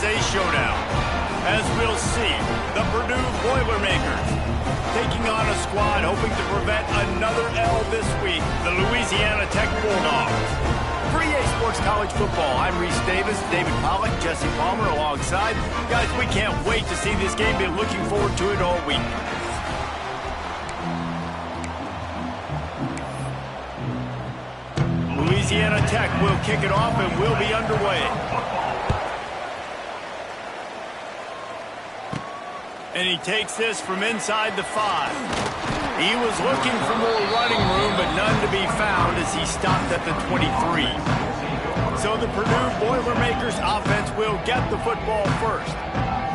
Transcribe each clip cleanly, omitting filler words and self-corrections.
a showdown. As we'll see, the Purdue Boilermakers taking on a squad hoping to prevent another L this week, the Louisiana Tech Bulldogs. For EA Sports College Football, I'm Reese Davis, David Pollack, Jesse Palmer alongside. Guys, we can't wait to see this game. Been looking forward to it all week. Louisiana Tech will kick it off and will be underway. And he takes this from inside the 5. He was looking for more running room, but none to be found as he stopped at the 23. So the Purdue Boilermakers offense will get the football first.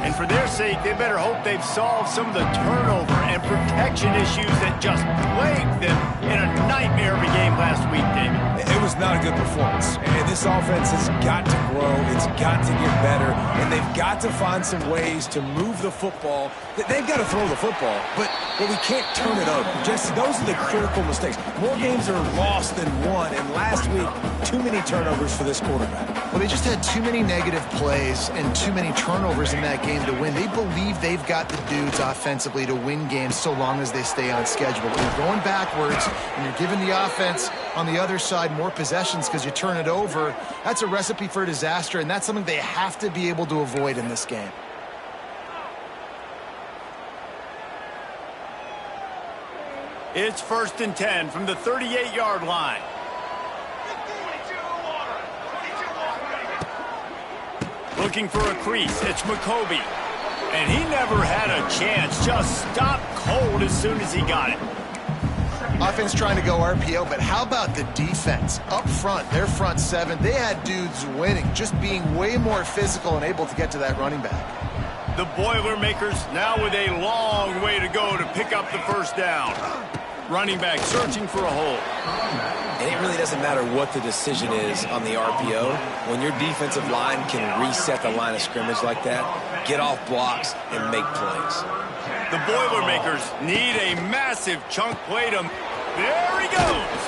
And for their sake, they better hope they've solved some of the turnover and protection issues that just plagued them in a nightmare of a game last week, David. It was not a good performance. And this offense has got to grow. It's got to get better. And they've got to find some ways to move the football. They've got to throw the football, but we can't turn it over. Jesse, those are the critical mistakes. More games are lost than won. And last week, too many turnovers for this quarterback. Well, they just had too many negative plays and too many turnovers in that game to win. They believe they've got the dudes offensively to win games so long as they stay on schedule. But when you're going backwards and you're giving the offense on the other side more possessions because you turn it over, that's a recipe for disaster, and that's something they have to be able to avoid in this game. It's 1st and 10 from the 38-yard line. Looking for a crease, it's McCoby. And he never had a chance, just stopped cold as soon as he got it. Offense trying to go RPO, but how about the defense? Up front, their front 7, they had dudes winning, just being way more physical and able to get to that running back. The Boilermakers now with a long way to go to pick up the first down. Running back searching for a hole. And it really doesn't matter what the decision is on the RPO. When your defensive line can reset the line of scrimmage like that, get off blocks and make plays. The Boilermakers need a massive chunk play to... There he goes!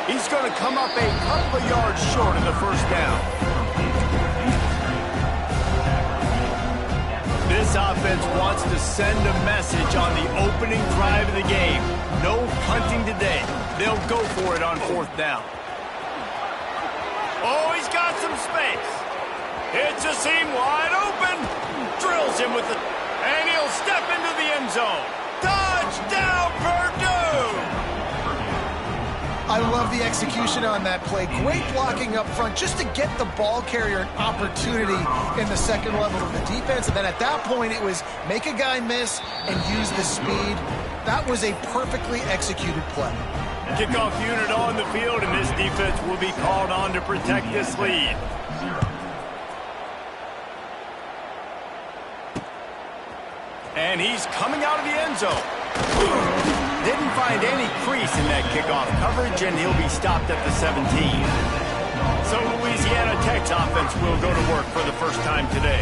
He's going to come up a couple of yards short of the first down. This offense wants to send a message on the opening drive of the game. No punting today. They'll go for it on 4th down. Oh, he's got some space. Hits a seam wide open. Drills him with the... And he'll step into the end zone. Touchdown, Purdue! I love the execution on that play. Great blocking up front just to get the ball carrier an opportunity in the second level of the defense. And then at that point, it was make a guy miss and use the speed. That was a perfectly executed play. Kickoff unit on the field, and this defense will be called on to protect this lead. And he's coming out of the end zone. Didn't find any crease in that kickoff coverage, and he'll be stopped at the 17. So Louisiana Tech's offense will go to work for the first time today.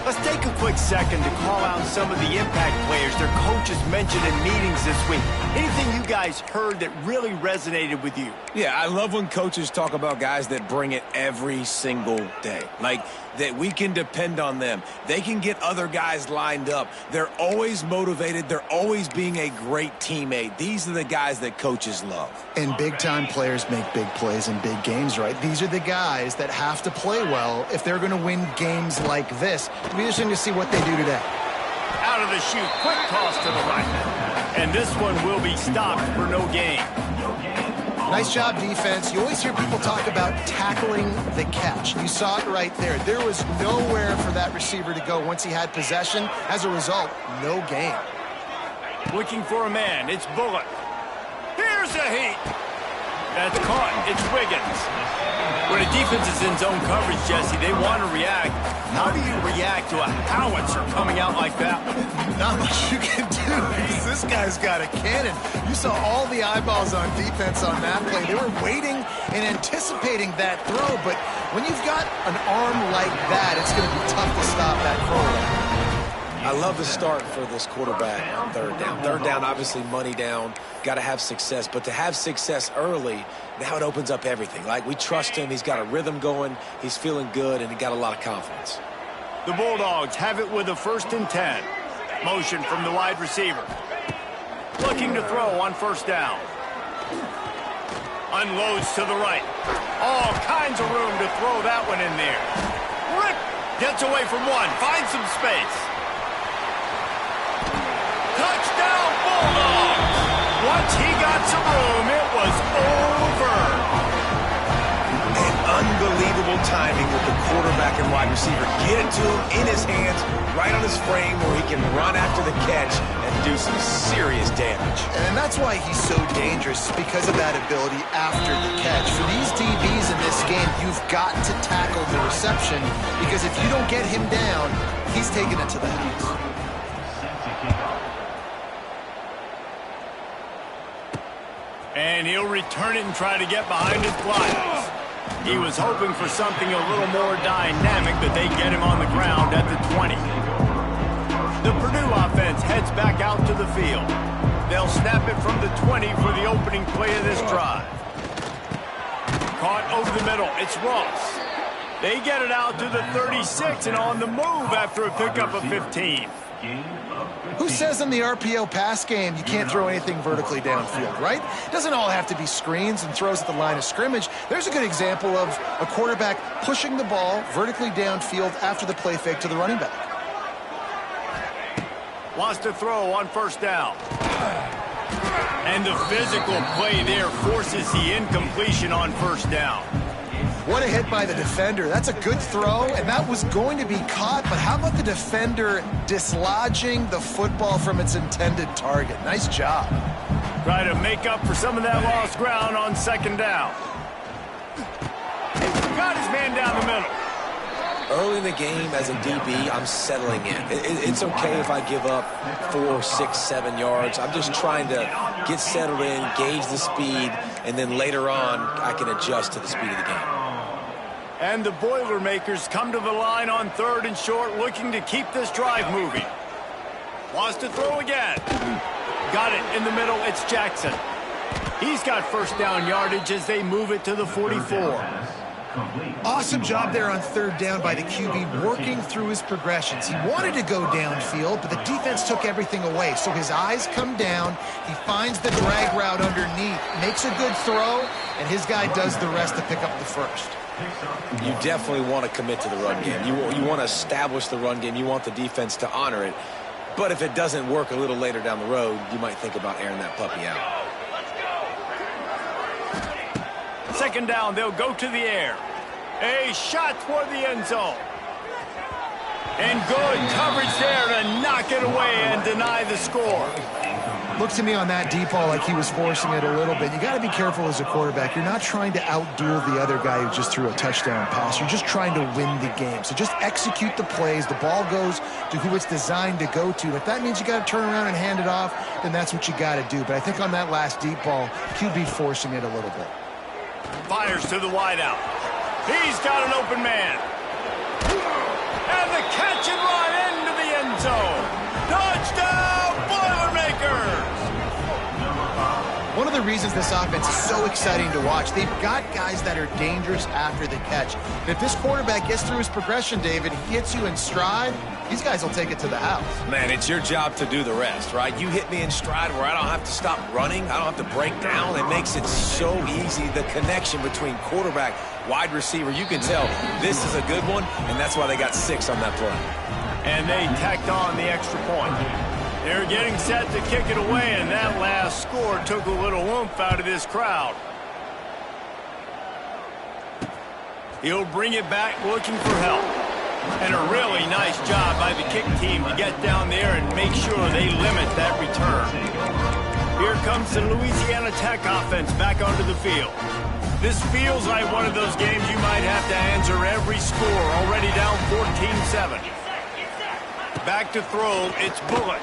Let's take a quick second to call out some of the impact players their coaches mentioned in meetings this week. Anything you guys heard that really resonated with you? Yeah, I love when coaches talk about guys that bring it every single day. Like, that we can depend on them. They can get other guys lined up. They're always motivated. They're always being a great teammate. These are the guys that coaches love. And big-time players make big plays in big games, right? These are the guys that have to play well if they're going to win games like this. It'll be interesting to see what they do today. Out of the chute, quick toss to the right. And this one will be stopped for no gain. Nice job, defense. You always hear people talk about tackling the catch. You saw it right there. There was nowhere for that receiver to go once he had possession. As a result, no gain. Looking for a man. It's Bullock. Here's a heat. That's caught. It's Wiggins. When a defense is in zone coverage, Jesse, they want to react. How do you react to a howitzer coming out like that? Not much you can do because this guy's got a cannon. You saw all the eyeballs on defense on that play. They were waiting and anticipating that throw, but when you've got an arm like that, it's going to be tough to stop that quarterback. I love the start for this quarterback on 3rd down. 3rd down, obviously money down, got to have success. But to have success early, now it opens up everything. Like, we trust him. He's got a rhythm going. He's feeling good, and he got a lot of confidence. The Bulldogs have it with a 1st and 10. Motion from the wide receiver. Looking to throw on 1st down. Unloads to the right. All kinds of room to throw that one in there. Rip gets away from one. Finds some space. Touchdown Bulldogs! Once he got some room, it was over. And unbelievable timing with the quarterback and wide receiver. Get it to him in his hands, right on his frame where he can run after the catch and do some serious damage. And that's why he's so dangerous, because of that ability after the catch. For these DBs in this game, you've got to tackle the reception, because if you don't get him down, he's taking it to the house. And he'll return it and try to get behind his gliders. He was hoping for something a little more dynamic, but they get him on the ground at the 20. The Purdue offense heads back out to the field. They'll snap it from the 20 for the opening play of this drive. Caught over the middle. It's Ross. They get it out to the 36 and on the move after a pickup of 15. Who says in the RPO pass game you can't throw anything vertically downfield, right? It doesn't all have to be screens and throws at the line of scrimmage. There's a good example of a quarterback pushing the ball vertically downfield after the play fake to the running back. Wants to throw on 1st down. And the physical play there forces the incompletion on 1st down. What a hit by the defender. That's a good throw, and that was going to be caught, but how about the defender dislodging the football from its intended target? Nice job. Try to make up for some of that lost ground on 2nd down. Got his man down the middle. Early in the game, as a DB, I'm settling in. It's okay if I give up 4, 6, 7 yards. I'm just trying to get settled in, gauge the speed, and then later on, I can adjust to the speed of the game. And the Boilermakers come to the line on 3rd and short, looking to keep this drive moving. Wants to throw again. Got it in the middle. It's Jackson. He's got 1st down yardage as they move it to the 44. Awesome job there on 3rd down by the QB, working through his progressions. He wanted to go downfield, but the defense took everything away. So his eyes come down. He finds the drag route underneath, makes a good throw, and his guy does the rest to pick up the 1st. You definitely want to commit to the run game. You want to establish the run game. You want the defense to honor it. But if it doesn't work a little later down the road, you might think about airing that puppy out. 2nd down, they'll go to the air. A shot toward the end zone. And good coverage there to knock it away and deny the score. Looked to me on that deep ball like he was forcing it a little bit. You got to be careful as a quarterback. You're not trying to outduel the other guy who just threw a touchdown pass. You're just trying to win the game. So just execute the plays. The ball goes to who it's designed to go to. If that means you got to turn around and hand it off, then that's what you got to do. But I think on that last deep ball, QB forcing it a little bit. Fires to the wideout. He's got an open man. And the catch and run into the end zone. Touchdown, Boilermakers! One of the reasons this offense is so exciting to watch, they've got guys that are dangerous after the catch. And if this quarterback gets through his progression, David, he hits you in stride, these guys will take it to the house. Man, it's your job to do the rest, right? You hit me in stride where I don't have to stop running. I don't have to break down. It makes it so easy. The connection between quarterback, wide receiver, you can tell this is a good one, and that's why they got 6 on that play. And they tacked on the extra point. They're getting set to kick it away, and that last score took a little oomph out of this crowd. He'll bring it back looking for help. And a really nice job by the kick team to get down there and make sure they limit that return. Here comes the Louisiana Tech offense back onto the field. This feels like one of those games you might have to answer every score, already down 14-7. Back to throw, it's Bullock.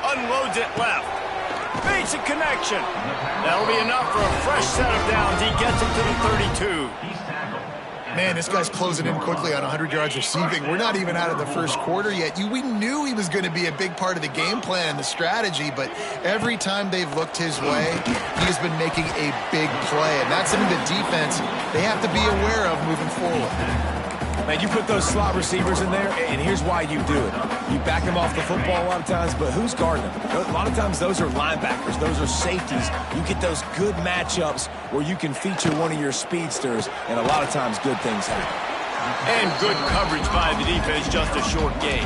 Unloads it left. Makes a connection. That'll be enough for a fresh set of downs. He gets it to the 32. Man, this guy's closing in quickly on 100 yards receiving. We're not even out of the first quarter yet. We knew he was going to be a big part of the game plan and the strategy, but every time they've looked his way, he has been making a big play, and that's something the defense, they have to be aware of moving forward. Man, you put those slot receivers in there, and here's why you do it. You back them off the football a lot of times, but who's guarding them? A lot of times those are linebackers. Those are safeties. You get those good matchups where you can feature one of your speedsters, and a lot of times good things happen. And good coverage by the defense, just a short gain.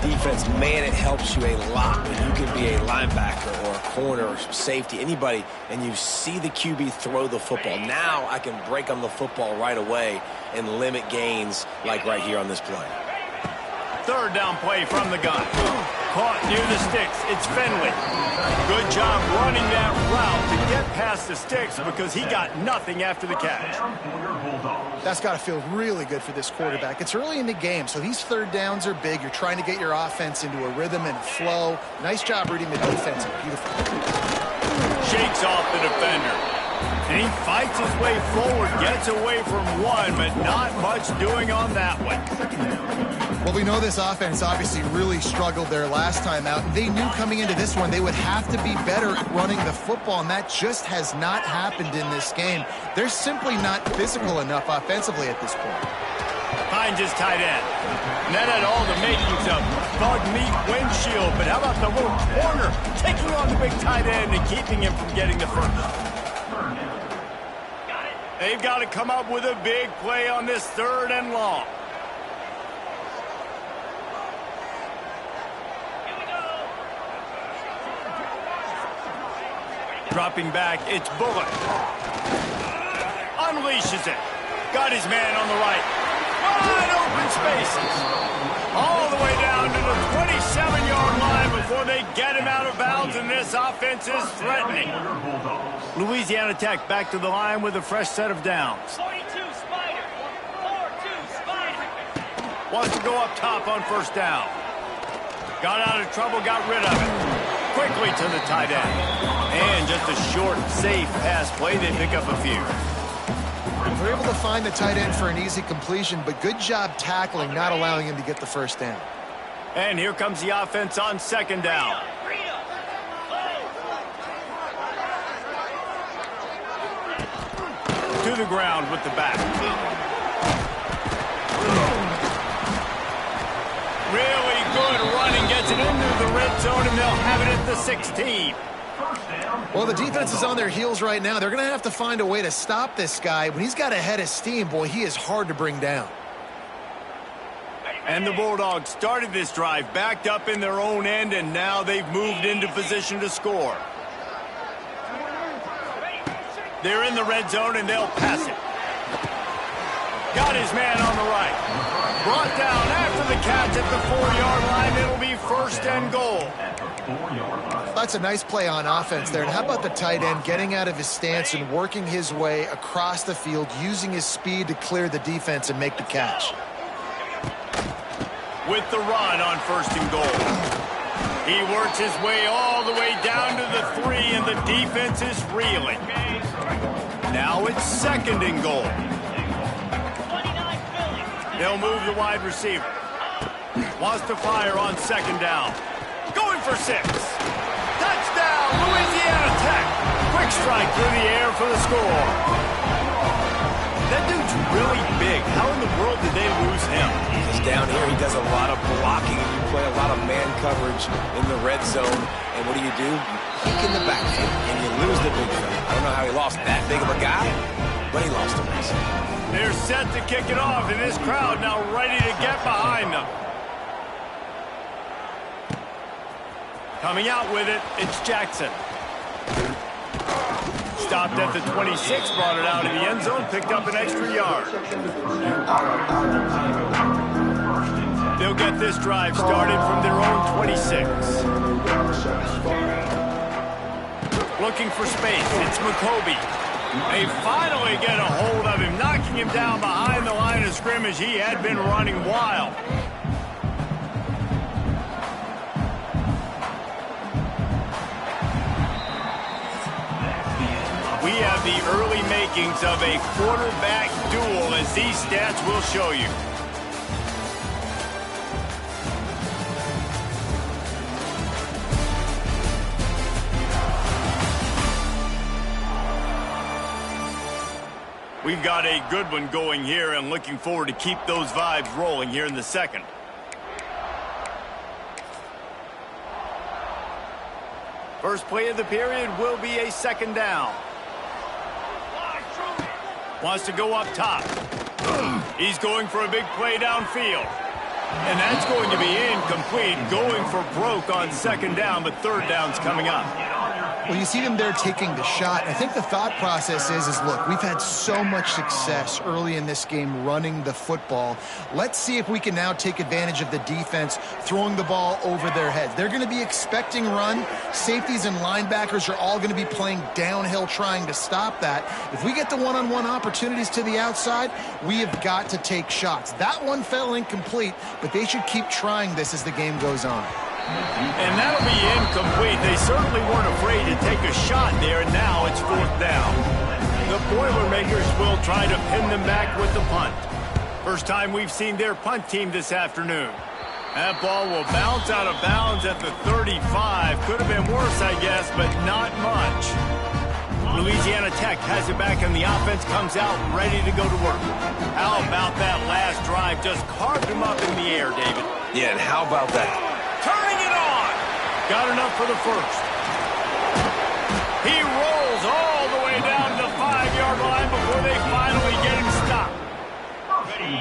Defense, man, it helps you a lot when you can be a linebacker or a corner or safety, anybody, and you see the QB throw the football. Now I can break on the football right away and limit gains like right here on this play. Third down play from the gun. Caught near the sticks. It's Finley. Good job running that route to get past the sticks because he got nothing after the catch. That's got to feel really good for this quarterback. It's early in the game, so these third downs are big. You're trying to get your offense into a rhythm and a flow. Nice job reading the defense. Beautiful. Shakes off the defender. And he fights his way forward, gets away from one, but not much doing on that one. Well, we know this offense obviously really struggled their last time out. They knew coming into this one they would have to be better at running the football, and that just has not happened in this game. They're simply not physical enough offensively at this point. Finds his tight end. And that had all the makings of bug meat windshield, but how about the little corner taking on the big tight end and keeping him from getting the first? They've got to come up with a big play on this third and long. Dropping back, it's Bullock. Unleashes it. Got his man on the right. Wide open spaces. All the way down to the 27-yard line before they get him out of bounds, and this offense is threatening. Louisiana Tech back to the line with a fresh set of downs. 42 Spider. 4-2 Spider. Wants to go up top on first down. Got out of trouble, got rid of it. Quickly to the tight end. And just a short, safe pass play. They pick up a few. They're able to find the tight end for an easy completion, but good job tackling, not allowing him to get the first down. And here comes the offense on second down. To the ground with the back. Really good running, gets it into the red zone, and they'll have it at the 16. Well, the defense is on their heels right now. They're going to have to find a way to stop this guy. When he's got a head of steam, boy, he is hard to bring down. And the Bulldogs started this drive, backed up in their own end, and now they've moved into position to score. They're in the red zone, and they'll pass it. Got his man on the right. Brought down after the catch at the 4-yard line. It'll be first and goal. That's a nice play on offense there. And how about the tight end getting out of his stance and working his way across the field, using his speed to clear the defense and make the catch. With the run on first and goal. He works his way all the way down to the 3, and the defense is reeling. Now it's second and goal. They'll move the wide receiver. Wants to fire on second down. Going for 6. Touchdown, Louisiana Tech. Quick strike through the air for the score. That dude's really big. How in the world did they lose him? Because down here he does a lot of blocking, and you play a lot of man coverage in the red zone. And what do? You peek in the backfield, and you lose the big fella. I don't know how he lost that big of a guy, but he lost him. They're set to kick it off, and this crowd now ready to get behind them. Coming out with it, it's Jackson. Stopped at the 26, brought it out of the end zone, picked up an extra yard. They'll get this drive started from their own 26. Looking for space, it's McCoby. They finally get a hold of him, knocking him down behind the line of scrimmage. He had been running wild. We have the early makings of a quarterback duel, as these stats will show you. We've got a good one going here and looking forward to keep those vibes rolling here in the second. First play of the period will be a second down. Wants to go up top. He's going for a big play downfield. And that's going to be incomplete, going for broke on second down, but third down's coming up. Well, you see them there taking the shot. I think the thought process is look, we've had so much success early in this game running the football. Let's see if we can now take advantage of the defense throwing the ball over their heads. They're going to be expecting run. Safeties and linebackers are all going to be playing downhill trying to stop that. If we get the one-on-one opportunities to the outside, we have got to take shots. That one fell incomplete, but they should keep trying this as the game goes on. And that'll be incomplete. They certainly weren't afraid to take a shot there, and now it's fourth down. The Boilermakers will try to pin them back with the punt. First time we've seen their punt team this afternoon. That ball will bounce out of bounds at the 35. Could have been worse, I guess, but not much. Louisiana Tech has it back, and the offense comes out ready to go to work. How about that last drive? Just carved him up in the air, David. Yeah, and how about that? Turning it on. Got enough for the first. He rolls all the way down the 5-yard line before they finally get him stopped.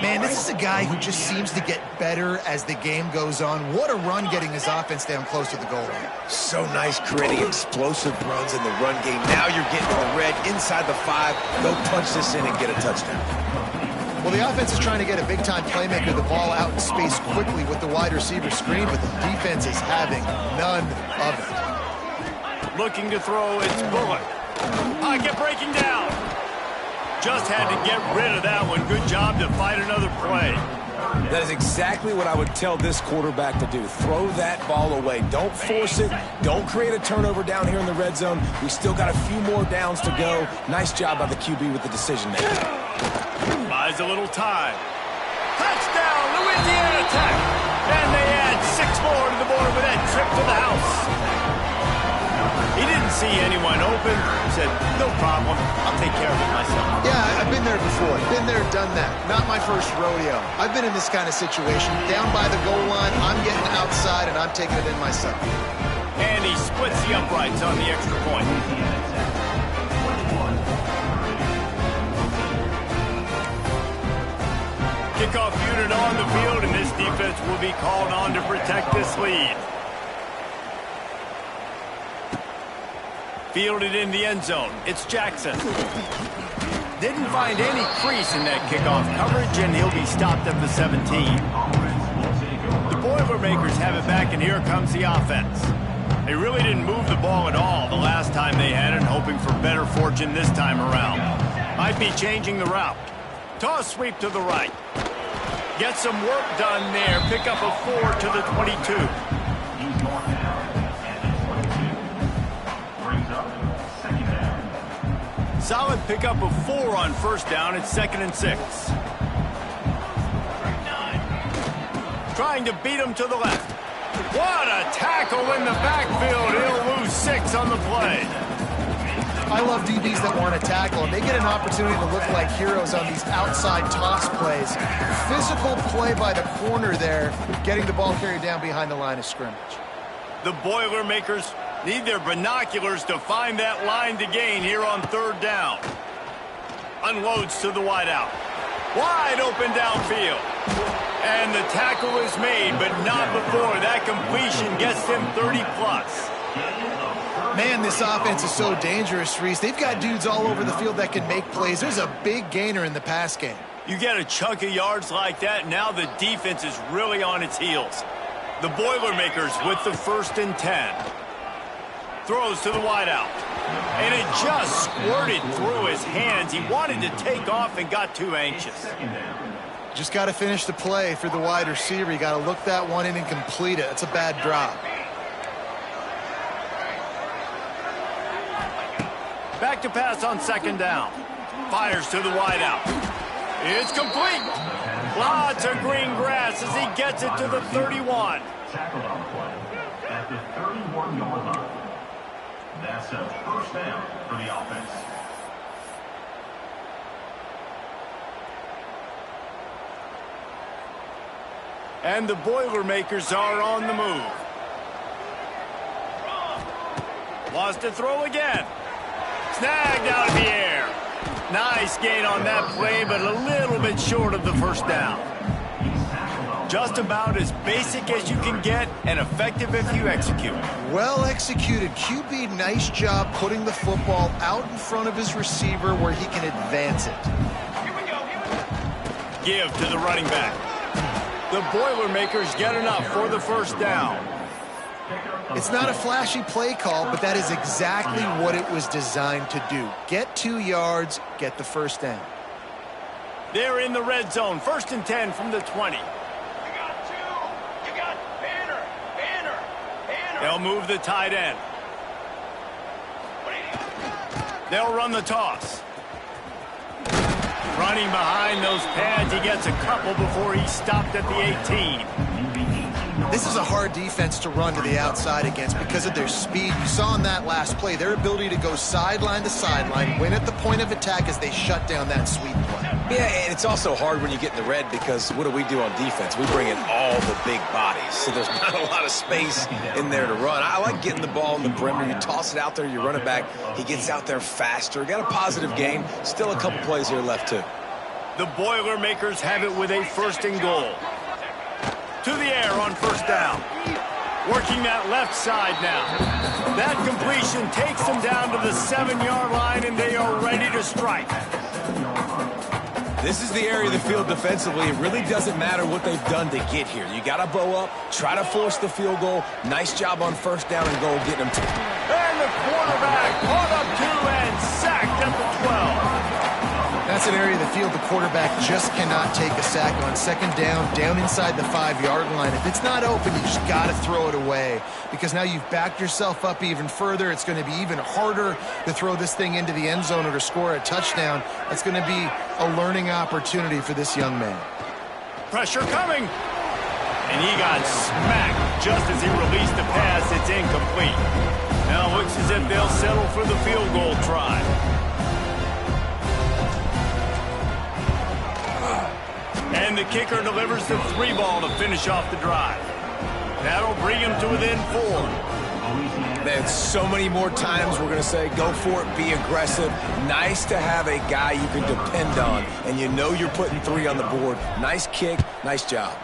Man, this is a guy who just seems to get better as the game goes on. What a run getting his offense down close to the goal line. So nice creating explosive runs in the run game. Now you're getting in the red inside the 5. Go punch this in and get a touchdown. Well, the offense is trying to get a big-time playmaker the ball out in space quickly with the wide receiver screen, but the defense is having none of it. Looking to throw, it's Bullock. Pocket breaking down. Just had to get rid of that one. Good job to fight another play. That is exactly what I would tell this quarterback to do. Throw that ball away. Don't force it. Don't create a turnover down here in the red zone. We still got a few more downs to go. Nice job by the QB with the decision making. Buys a little time. Touchdown, Louisiana Tech. And they add 6 more to the board with that trip to the house. He didn't see anyone open. Said, no problem. I'll take care of it myself. Yeah, I've been there before. Been there, done that. Not my first rodeo. I've been in this kind of situation. Down by the goal line, I'm getting outside, and I'm taking it in myself. And he splits the uprights on the extra point. Kickoff unit on the field, and this defense will be called on to protect this lead. Fielded in the end zone. It's Jackson. Didn't find any crease in that kickoff coverage, and he'll be stopped at the 17. The Boilermakers have it back, and here comes the offense. They really didn't move the ball at all the last time they had it, hoping for better fortune this time around. Might be changing the route. Toss sweep to the right. Get some work done there. Pick up a 4 to the 22. Solid pickup of 4 on first down. It's 2nd and 6. Trying to beat him to the left. What a tackle in the backfield. He'll lose 6 on the play. I love DBs that want to tackle, and they get an opportunity to look like heroes on these outside toss plays. Physical play by the corner there, getting the ball carried down behind the line of scrimmage. The Boilermakers need their binoculars to find that line to gain here on third down. Unloads to the wideout. Wide open downfield. And the tackle is made, but not before. That completion gets them 30-plus. Man, this offense is so dangerous, Reese. They've got dudes all over the field that can make plays. There's a big gainer in the pass game. You get a chunk of yards like that, now the defense is really on its heels. The Boilermakers with the 1st and 10. Throws to the wideout. And it just squirted through his hands. He wanted to take off and got too anxious. Just got to finish the play for the wide receiver. You got to look that one in and complete it. It's a bad drop. Back to pass on 2nd down. Fires to the wideout. It's complete. Lots of green grass as he gets it to the 31. Tackled on the play at the 31-yard line. That's a first down for the offense. And the Boilermakers are on the move. Wants to throw again. Snagged out of the air. Nice gain on that play, but a little bit short of the first down. Just about as basic as you can get and effective if you execute. Well executed. QB, nice job putting the football out in front of his receiver where he can advance it. Give to the running back. The Boilermakers get enough for the first down. It's not a flashy play call, but that is exactly what it was designed to do. Get 2 yards, get the first down. They're in the red zone. 1st and 10 from the 20. They'll move the tight end. They'll run the toss. Running behind those pads, he gets a couple before he's stopped at the 18. This is a hard defense to run to the outside against because of their speed. You saw in that last play, their ability to go sideline to sideline, win at the point of attack as they shut down that sweep play. Yeah, and it's also hard when you get in the red because what do we do on defense? We bring in all the big bodies, so there's not a lot of space in there to run. I like getting the ball in the perimeter. You toss it out there, you run it back. He gets out there faster. Got a positive gain. Still a couple plays here left, too. The Boilermakers have it with a 1st and goal. To the air on 1st down. Working that left side now. That completion takes them down to the 7-yard line, and they are ready to strike. This is the area of the field defensively. It really doesn't matter what they've done to get here. You got to bow up, try to force the field goal. Nice job on 1st down and goal getting them to. And the quarterback caught up to and sacked at the 12. That's an area of the field the quarterback just cannot take a sack on. 2nd down inside the 5-yard line. If it's not open, you just got to throw it away because now you've backed yourself up even further. It's going to be even harder to throw this thing into the end zone or to score a touchdown. That's going to be a learning opportunity for this young man. Pressure coming. And he got smacked just as he released the pass. It's incomplete. Now it looks as if they'll settle for the field goal try. And the kicker delivers the 3 ball to finish off the drive. That'll bring him to within 4. Man, so many more times we're going to say, go for it, be aggressive. Nice to have a guy you can depend on, and you know you're putting 3 on the board. Nice kick, nice job.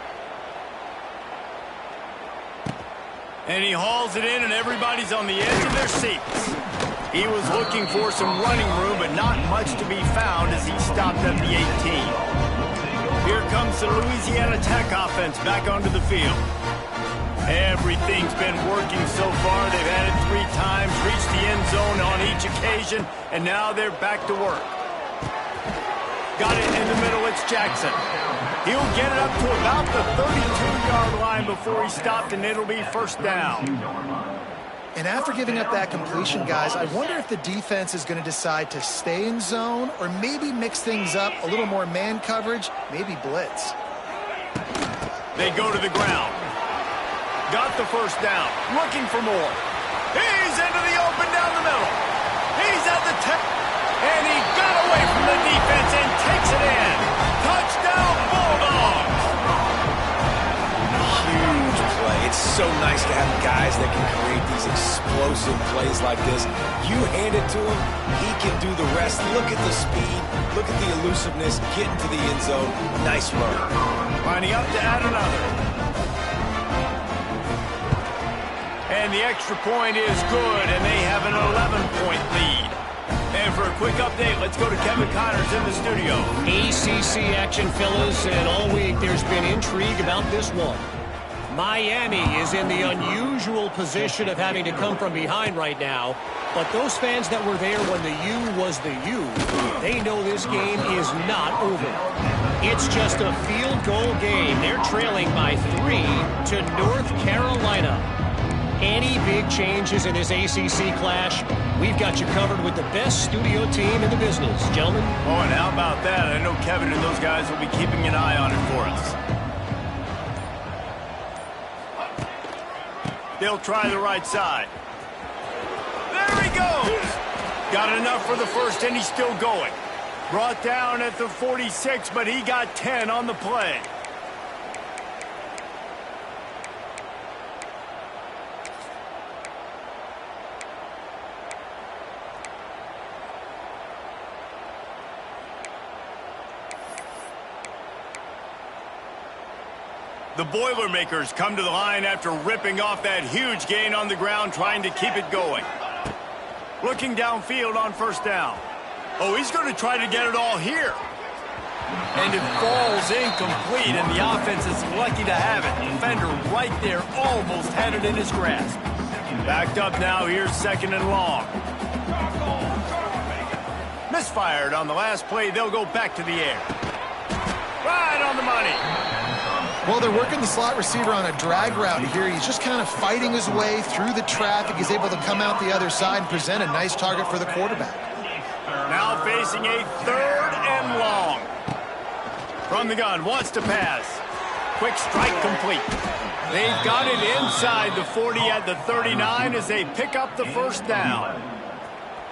And he hauls it in, and everybody's on the edge of their seats. He was looking for some running room, but not much to be found as he stopped at the 18. Here comes the Louisiana Tech offense back onto the field. Everything's been working so far. They've had it 3 times, reached the end zone on each occasion, and now they're back to work. Got it in the middle. It's Jackson. He'll get it up to about the 32-yard line before he stopped, and it'll be 1st down. And after giving up that completion, guys, I wonder if the defense is going to decide to stay in zone or maybe mix things up, a little more man coverage, maybe blitz. They go to the ground. Got the 1st down. Looking for more. He's into the open down the middle. He's at the 10. And he got away from the defense and takes it in. Touchdown, Bulldogs. Huge play. It's so nice to have guys that can create these explosive plays like this. You hand it to him, he can do the rest. Look at the speed. Look at the elusiveness. Get into the end zone. Nice run. Lining up to add another. And the extra point is good, and they have an 11-point lead. And for a quick update, let's go to Kevin Connors in the studio. ACC action, fellas, and all week there's been intrigue about this one. Miami is in the unusual position of having to come from behind right now, but those fans that were there when the U was the U, they know this game is not over. It's just a field goal game. They're trailing by 3 to North Carolina. Any big changes in this ACC clash, we've got you covered with the best studio team in the business. Gentlemen? Oh, and how about that? I know Kevin and those guys will be keeping an eye on it for us. They'll try the right side. There he goes! Got enough for the 1st, and he's still going. Brought down at the 46, but he got 10 on the play. The Boilermakers come to the line after ripping off that huge gain on the ground, trying to keep it going. Looking downfield on first down. Oh, he's going to try to get it all here. And it falls incomplete, and the offense is lucky to have it. Defender right there almost had it in his grasp. Backed up now, here's second and long. Misfired on the last play, they'll go back to the air. Right on the money. Well, they're working the slot receiver on a drag route here. He's just kind of fighting his way through the traffic. He's able to come out the other side and present a nice target for the quarterback. Now facing a third and long. From the gun, wants to pass. Quick strike complete. They've got it inside the 40 at the 39 as they pick up the first down.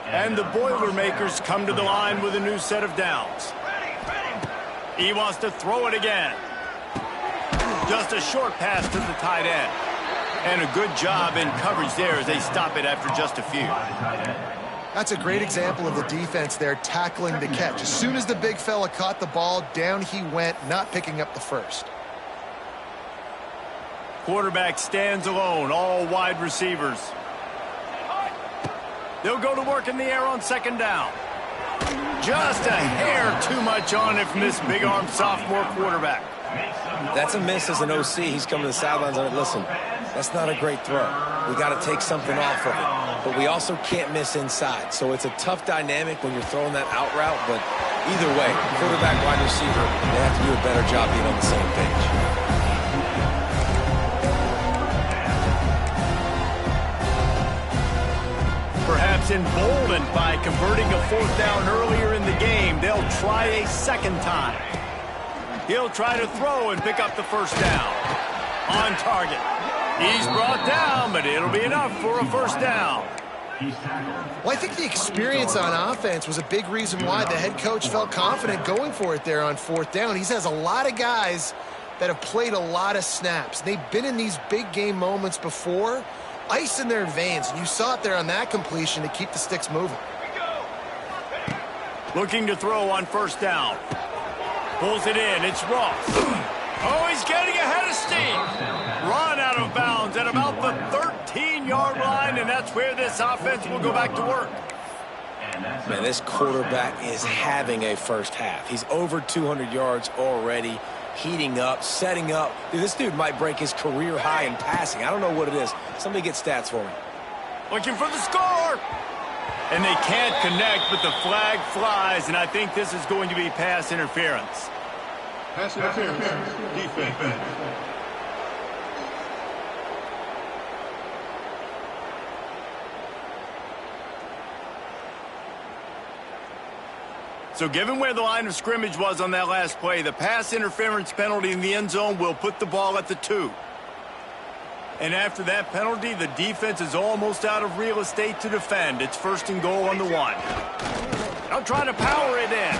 And the Boilermakers come to the line with a new set of downs. He wants to throw it again. Just a short pass to the tight end. And a good job in coverage there as they stop it after just a few. That's a great example of the defense there tackling the catch. As soon as the big fella caught the ball, down he went, not picking up the first. Quarterback stands alone, all wide receivers. They'll go to work in the air on second down. Just a hair too much on it from this big-armed sophomore quarterback. That's a miss as an OC. He's coming to the sidelines and listen, that's not a great throw. We got to take something off of it. But we also can't miss inside. So it's a tough dynamic when you're throwing that out route. But either way, quarterback, wide receiver, they have to do a better job being on the same page. Perhaps emboldened by converting a fourth down earlier in the game, they'll try a second time. He'll try to throw and pick up the first down. On target. He's brought down, but it'll be enough for a first down. Well, I think the experience on offense was a big reason why the head coach felt confident going for it there on fourth down. He has a lot of guys that have played a lot of snaps. They've been in these big game moments before. Ice in their veins, and you saw it there on that completion to keep the sticks moving. Looking to throw on first down. Pulls it in. It's Ross. Oh, he's getting ahead of steam. Run out of bounds at about the 13-yard line, and that's where this offense will go back to work. Man, this quarterback is having a first half. He's over 200 yards already, heating up, setting up. Dude, this dude might break his career high in passing. I don't know what it is. Somebody get stats for me. Looking for the score. And they can't connect, but the flag flies, and I think this is going to be pass interference. Pass interference. Defense. So given where the line of scrimmage was on that last play, the pass interference penalty in the end zone will put the ball at the 2. And after that penalty, the defense is almost out of real estate to defend. It's first and goal on the 1. They'll try to power it in.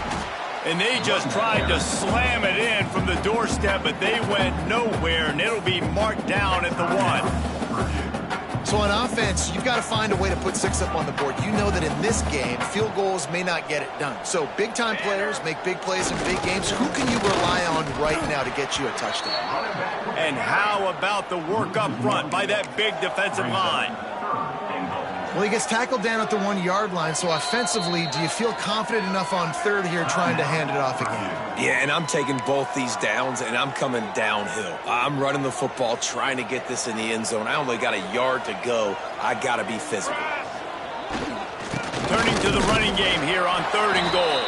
And they just tried to slam it in from the doorstep, but they went nowhere, and it'll be marked down at the 1. So on offense, you've got to find a way to put 6 up on the board. You know that in this game, field goals may not get it done. So big-time players make big plays in big games. Who can you rely on right now to get you a touchdown? And how about the work up front by that big defensive line? Well, he gets tackled down at the 1-yard line, so offensively, do you feel confident enough on third here trying to hand it off again? Yeah, and I'm taking both these downs, and I'm coming downhill. I'm running the football, trying to get this in the end zone. I only got a yard to go. I got to be physical. Turning to the running game here on third and goal.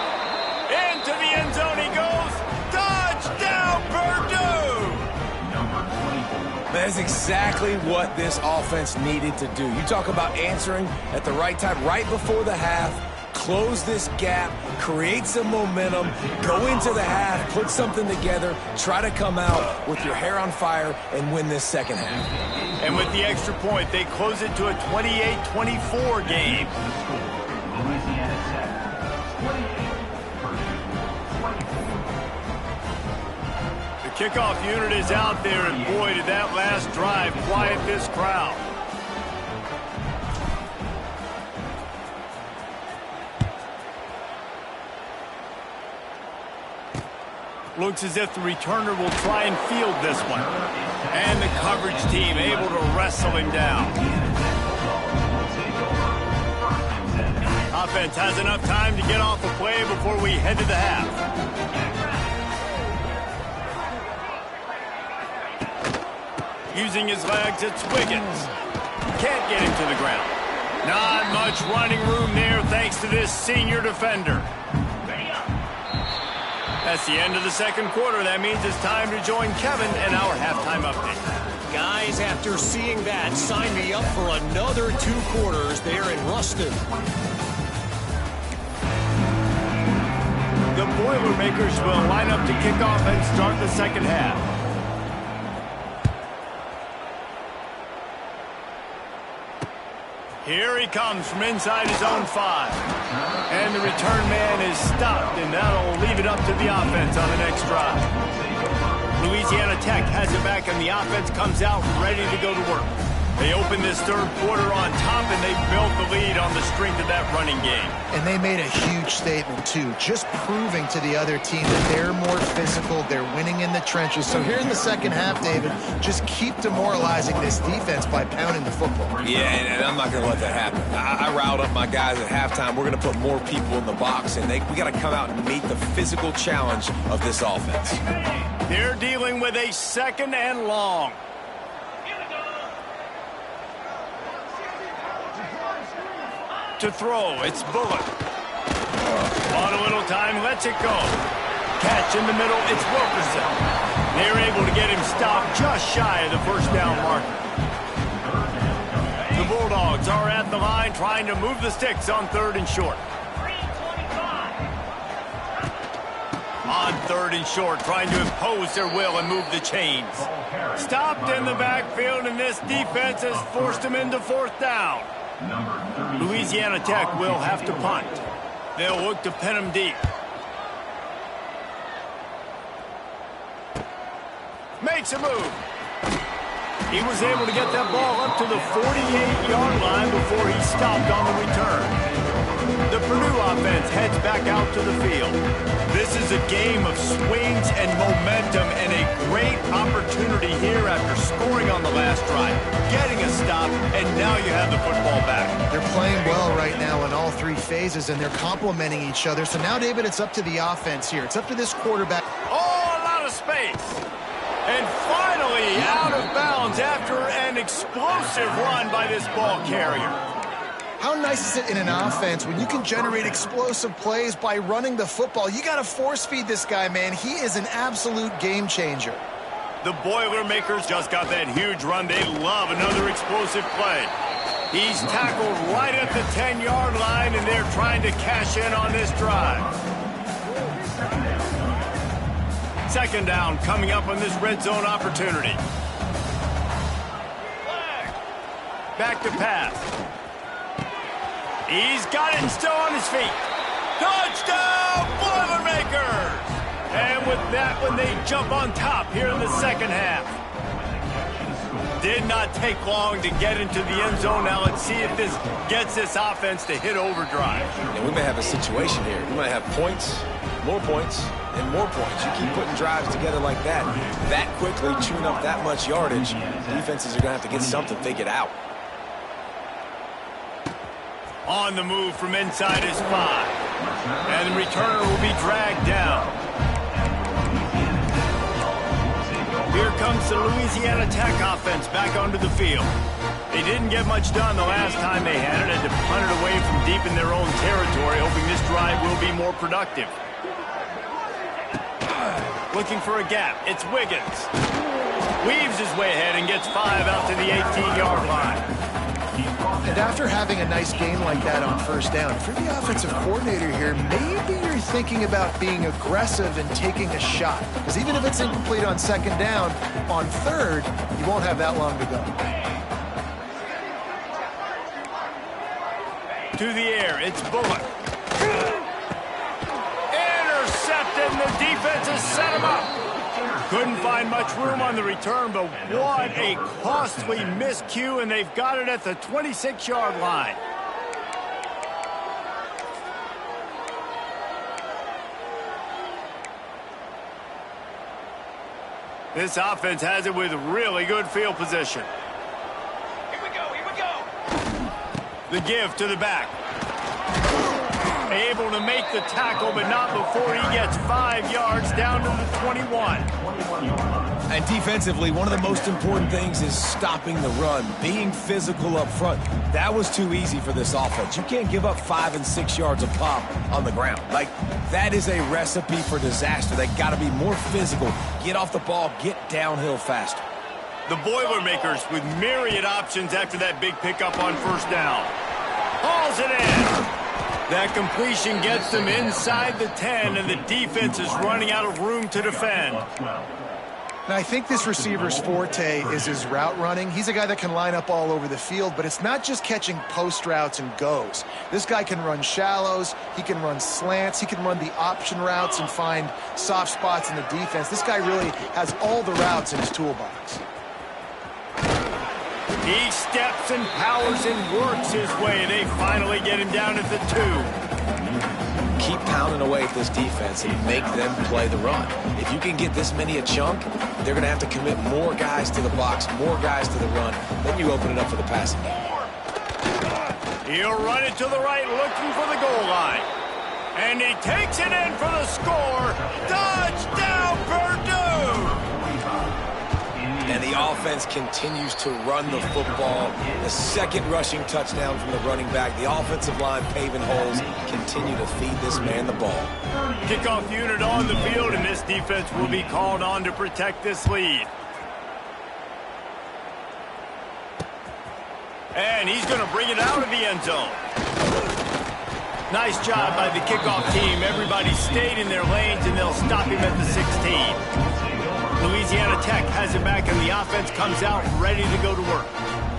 Into the end zone he goes. Touchdown, Purdue! That's exactly what this offense needed to do. You talk about answering at the right time, right before the half, close this gap, create some momentum, go into the half, put something together, try to come out with your hair on fire and win this second half. And with the extra point, they close it to a 28-24 game. Kickoff unit is out there, and boy, did that last drive quiet this crowd. Looks as if the returner will try and field this one. And the coverage team able to wrestle him down. Offense has enough time to get off a play before we head to the half. Using his legs, it's Wiggins. Can't get him to the ground. Not much running room there thanks to this senior defender. That's the end of the second quarter. That means it's time to join Kevin and our halftime update. Guys, after seeing that, sign me up for another 2 quarters there in Ruston. The Boilermakers will line up to kick off and start the second half. Here he comes from inside his own 5. And the return man is stopped, and that'll leave it up to the offense on the next drive. Louisiana Tech has it back, and the offense comes out ready to go to work. They open this third quarter on top, and they built the lead on the strength of that running game. And they made a huge statement, too, just proving to the other team that they're more physical, they're winning in the trenches. So here in the second half, David, just keep demoralizing this defense by pounding the football. Yeah, and I'm not going to let that happen. I riled up my guys at halftime. We're going to put more people in the box, and we got to come out and meet the physical challenge of this offense. They're dealing with a second and long. To throw, it's Bullock. On a little time, lets it go. Catch in the middle, it's Wilkerson. They're able to get him stopped just shy of the first down marker. The Bulldogs are at the line trying to move the sticks on 3rd and short. On 3rd and short, trying to impose their will and move the chains. Stopped in the backfield, and this defense has forced them into 4th down. Louisiana Tech will have to punt. They'll look to pin him deep. Makes a move. He was able to get that ball up to the 48-yard line before he stopped on the return. The Purdue offense heads back out to the field. This is a game of swings and momentum, and a great opportunity here after scoring on the last drive, getting a stop, and now you have the football back. They're playing well right now in all 3 phases, and they're complementing each other. So now, David, it's up to the offense here. It's up to this quarterback. Oh, a lot of space. And finally out of bounds after an explosive run by this ball carrier. How nice is it in an offense when you can generate explosive plays by running the football? You got to force feed this guy, man. He is an absolute game changer. The Boilermakers just got that huge run. They love another explosive play. He's tackled right at the 10-yard line, and they're trying to cash in on this drive. Second down coming up on this red zone opportunity. Back to pass. He's got it and still on his feet. Touchdown, Boilermakers! And with that one, they jump on top here in the second half. Did not take long to get into the end zone. Now let's see if this gets this offense to hit overdrive. And we may have a situation here. We might have points, more points, and more points. You keep putting drives together like that quickly, chewing up that much yardage, defenses are going to have to get something figured out. On the move from inside his 5. And the returner will be dragged down. Here comes the Louisiana Tech offense back onto the field. They didn't get much done the last time they had it, and to punt it away from deep in their own territory, hoping this drive will be more productive. Looking for a gap. It's Wiggins. Weaves his way ahead and gets 5 out to the 18-yard line. And after having a nice game like that on first down, if you're the offensive coordinator here, maybe you're thinking about being aggressive and taking a shot. Because even if it's incomplete on second down, on third, you won't have that long to go. To the air, it's Bullock. Intercepted, and the defense has set him up. Couldn't find much room on the return, but what a costly miscue, and they've got it at the 26-yard line. This offense has it with really good field position. Here we go, here we go. The give to the back. Able to make the tackle, but not before he gets 5 yards down to the 21. And defensively, one of the most important things is stopping the run, being physical up front. That was too easy for this offense. You can't give up 5 and 6 yards of pop on the ground. Like, that is a recipe for disaster. They got to be more physical, get off the ball, get downhill faster. The Boilermakers with myriad options after that big pickup on first down. Hauls it in. That completion gets them inside the 10, and the defense is running out of room to defend. Now, I think this receiver's forte is his route running. He's a guy that can line up all over the field, but it's not just catching post routes and goes. This guy can run shallows, he can run slants, he can run the option routes and find soft spots in the defense. This guy really has all the routes in his toolbox. He steps and powers and works his way. They finally get him down at the 2. Keep pounding away at this defense and make them play the run. If you can get this many a chunk, they're going to have to commit more guys to the box, more guys to the run. Then you open it up for the passing game. He'll run it to the right, looking for the goal line. And he takes it in for the score. Touchdown, Purdue! And the offense continues to run the football. The second rushing touchdown from the running back. The offensive line paving holes. Continue to feed this man the ball. Kickoff unit on the field, and this defense will be called on to protect this lead. And he's going to bring it out of the end zone. Nice job by the kickoff team. Everybody stayed in their lanes, and they'll stop him at the 16. Louisiana Tech has it back, and the offense comes out ready to go to work.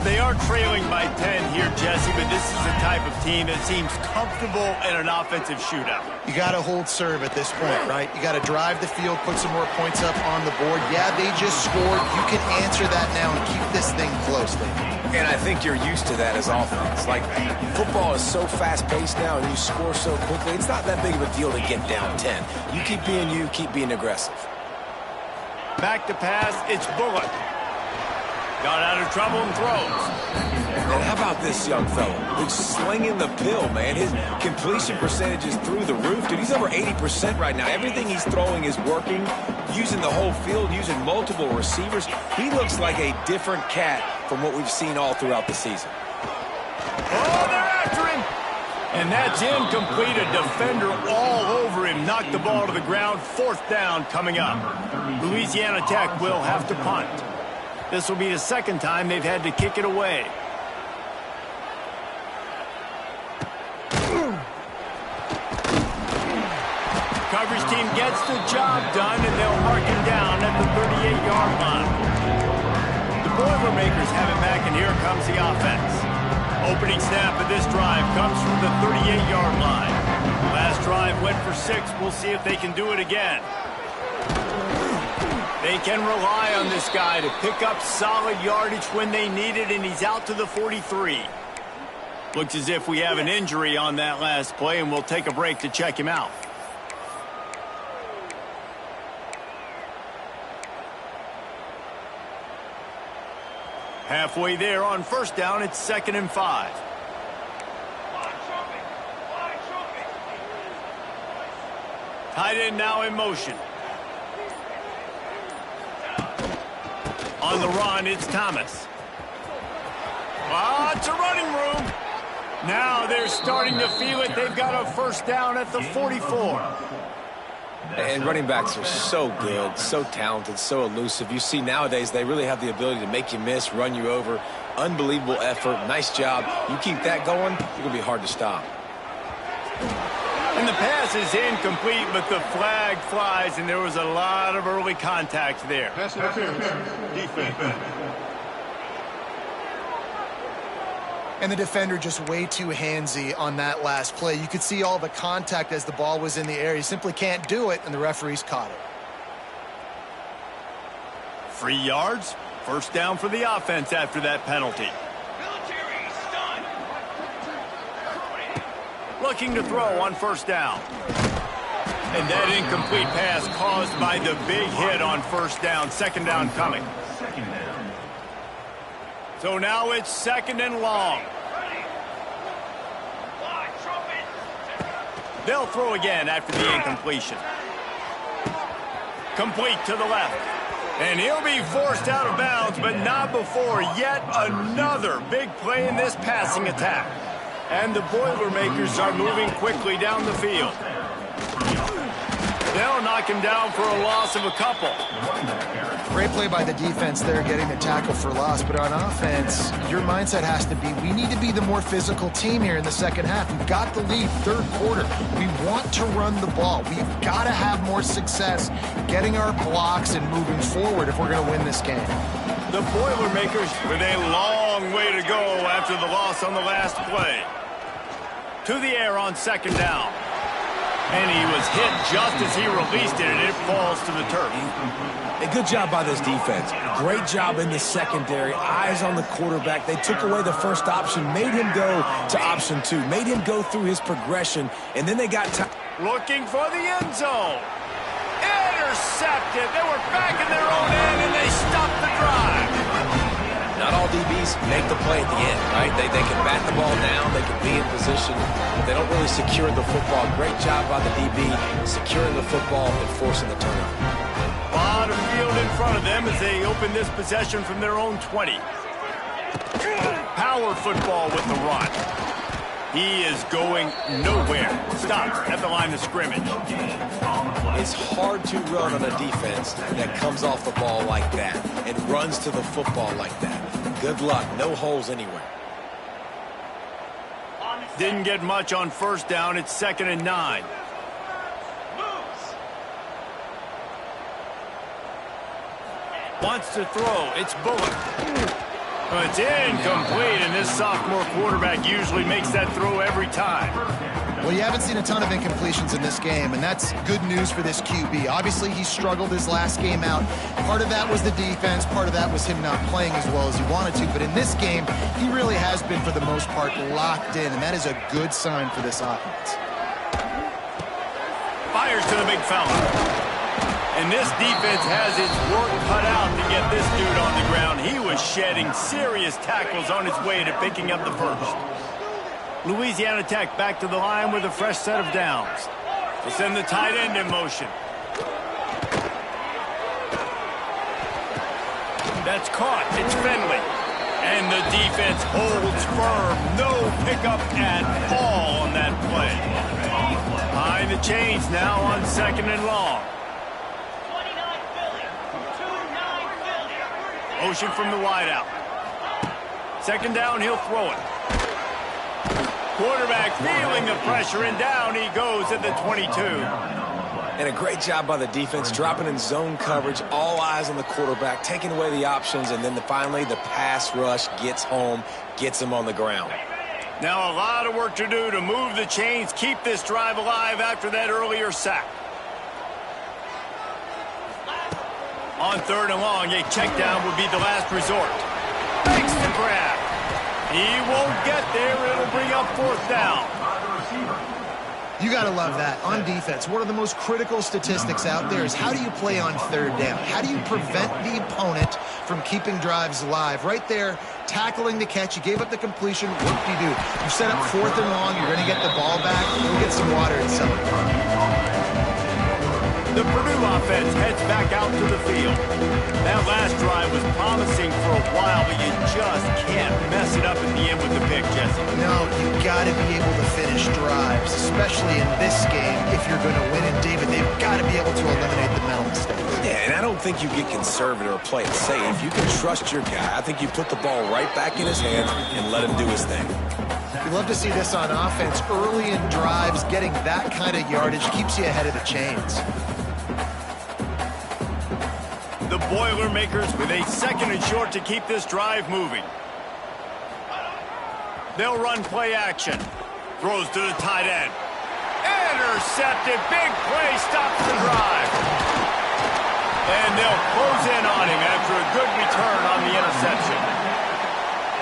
They are trailing by 10 here, Jesse, but this is the type of team that seems comfortable in an offensive shootout. You got to hold serve at this point, right? You got to drive the field, put some more points up on the board. Yeah, they just scored. You can answer that now and keep this thing close. And I think you're used to that as offense. Like, football is so fast-paced now, and you score so quickly, it's not that big of a deal to get down 10. You, keep being aggressive. Back to pass, it's Bullock. Got out of trouble and throws. And how about this young fellow who's slinging the pill, man? His completion percentage is through the roof. Dude, he's over 80% right now. Everything he's throwing is working, using the whole field, using multiple receivers. He looks like a different cat from what we've seen all throughout the season. Oh, they're after him. And that's incomplete. A defender all over him. Knocked the ball to the ground. Fourth down coming up. Louisiana Tech will have to punt. This will be the second time they've had to kick it away. Coverage team gets the job done, and they'll mark him down at the 38-yard line. The Boilermakers have it back, and here comes the offense. Opening snap of this drive comes from the 38-yard line. Last drive went for 6. We'll see if they can do it again. They can rely on this guy to pick up solid yardage when they need it, and he's out to the 43. Looks as if we have an injury on that last play, and we'll take a break to check him out. Halfway there on first down, it's 2nd and 5. Tight end now in motion. On the run, it's Thomas. It's a running room. Now they're starting to feel it. They've got a first down at the 44. And running backs are so good, so talented, so elusive. You see nowadays they really have the ability to make you miss, run you over. Unbelievable effort. Nice job. You keep that going, you're going to be hard to stop. And the pass is incomplete, but the flag flies, and there was a lot of early contact there. Pass interference. Defense. And the defender just way too handsy on that last play. You could see all the contact as the ball was in the air. He simply can't do it, and the referees caught it. 3 yards. First down for the offense after that penalty. Military stun. Looking to throw on first down. And that incomplete pass caused by the big hit on first down. Second down coming. So now it's second and long. They'll throw again after the incompletion. Complete to the left. And he'll be forced out of bounds, but not before yet another big play in this passing attack. And the Boilermakers are moving quickly down the field. They'll knock him down for a loss of a couple. Great play by the defense there, getting the tackle for loss. But on offense, your mindset has to be, we need to be the more physical team here in the second half. We've got the lead, third quarter. We want to run the ball. We've got to have more success getting our blocks and moving forward if we're going to win this game. The Boilermakers with a long way to go after the loss on the last play. To the air on second down. And he was hit just as he released it, and it falls to the turf. A good job by this defense. Great job in the secondary. Eyes on the quarterback. They took away the first option, made him go to option 2, made him go through his progression, and then they got time. Looking for the end zone. Intercepted. They were back in their own end, and they stopped the drive. Not all DBs make the play at the end, right? They can bat the ball down, they can be in position. They don't really secure the football. Great job by the DB securing the football and forcing the turnover. A lot of field in front of them as they open this possession from their own 20. Power football with the run. He is going nowhere. Stops at the line of scrimmage. It's hard to run on a defense that comes off the ball like that and runs to the football like that. Good luck. No holes anywhere. Didn't get much on first down. It's 2nd and 9. Wants to throw. It's Bullock. It's incomplete, and this sophomore quarterback usually makes that throw every time. Well, you haven't seen a ton of incompletions in this game, and that's good news for this QB. Obviously, he struggled his last game out. Part of that was the defense. Part of that was him not playing as well as he wanted to. But in this game, he really has been, for the most part, locked in, and that is a good sign for this offense. Fires to the big fella. And this defense has its work cut out to get this dude on the ground. He was shedding serious tackles on his way to picking up the first. Louisiana Tech back to the line with a fresh set of downs. To send the tight end in motion. That's caught. It's Finley. And the defense holds firm. No pickup at all on that play. Behind the chains now on 2nd and long. Motion from the wideout. 2nd down, he'll throw it. Quarterback feeling the pressure, and down he goes at the 22. And a great job by the defense, dropping in zone coverage, all eyes on the quarterback, taking away the options, and then finally the pass rush gets home, gets him on the ground. Now a lot of work to do to move the chains, keep this drive alive after that earlier sack. On 3rd and long, a check down would be the last resort. Makes the grab. He won't get there. It'll bring up 4th down. You got to love that. On defense, one of the most critical statistics out there is how do you play on 3rd down? How do you prevent the opponent from keeping drives alive? Right there, tackling the catch. You gave up the completion. What do you do? You set up 4th and long. You're going to get the ball back. Go get some water and something. The Purdue offense heads back out to the field. That last drive was promising for a while, but you just can't mess it up at the end with the pick, Jesse. No, you got to be able to finish drives, especially in this game if you're going to win. And David, they've got to be able to eliminate the mental mistakes. Yeah, and I don't think you get conservative or play it safe. You can trust your guy. I think you put the ball right back in his hands and let him do his thing. You love to see this on offense. Early in drives, getting that kind of yardage keeps you ahead of the chains. The Boilermakers with a 2nd and short to keep this drive moving. They'll run play action. Throws to the tight end. Intercepted. Big play. Stops the drive. And they'll close in on him after a good return on the interception.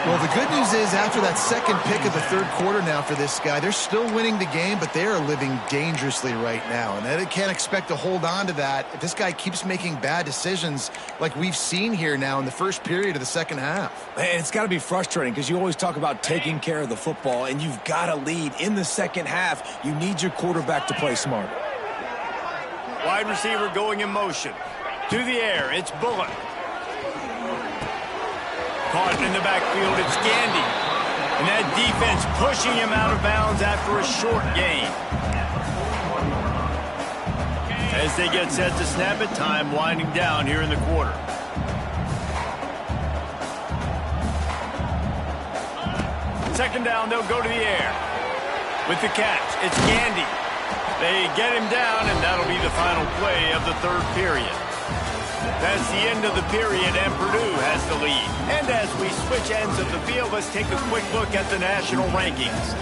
Well, the good news is after that second pick of the third quarter now for this guy, they're still winning the game, but they are living dangerously right now. And they can't expect to hold on to that if this guy keeps making bad decisions like we've seen here now in the first period of the second half. And it's got to be frustrating because you always talk about taking care of the football, and you've got to lead in the second half. You need your quarterback to play smarter. Wide receiver going in motion. To the air, it's Bullock. Caught in the backfield, it's Gandy. And that defense pushing him out of bounds after a short gain. As they get set to snap it, time winding down here in the quarter. Second down, they'll go to the air. With the catch, it's Gandy. They get him down, and that'll be the final play of the third period. That's the end of the period, and Purdue has the lead. And as we switch ends of the field, let's take a quick look at the national rankings.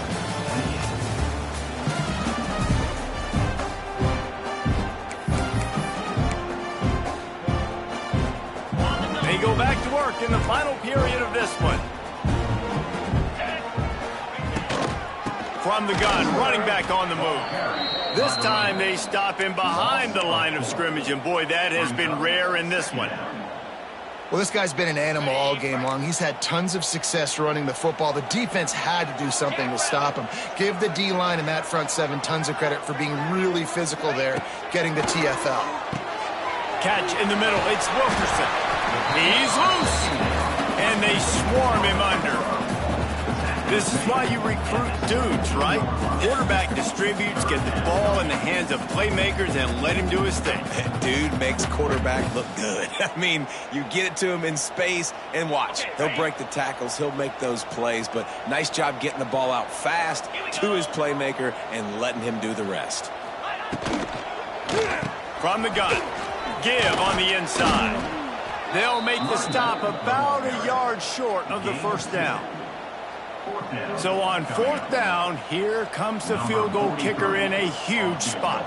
They go back to work in the final period of this one. From the gun, running back on the move. This time they stop him behind the line of scrimmage, and boy, that has been rare in this one. Well, this guy's been an animal all game long. He's had tons of success running the football. The defense had to do something to stop him. Give the D-line and that front seven tons of credit for being really physical there, getting the TFL. Catch in the middle, it's Wilkerson. He's loose, and they swarm him under. This is why you recruit dudes, right? Quarterback distributes, get the ball in the hands of playmakers, and let him do his thing. Dude makes quarterback look good. I mean, you get it to him in space, and watch. He'll break the tackles. He'll make those plays, but nice job getting the ball out fast to his playmaker and letting him do the rest. From the gun, give on the inside. They'll make the stop about a yard short of the first down. So on fourth down, here comes the field goal kicker in a huge spot.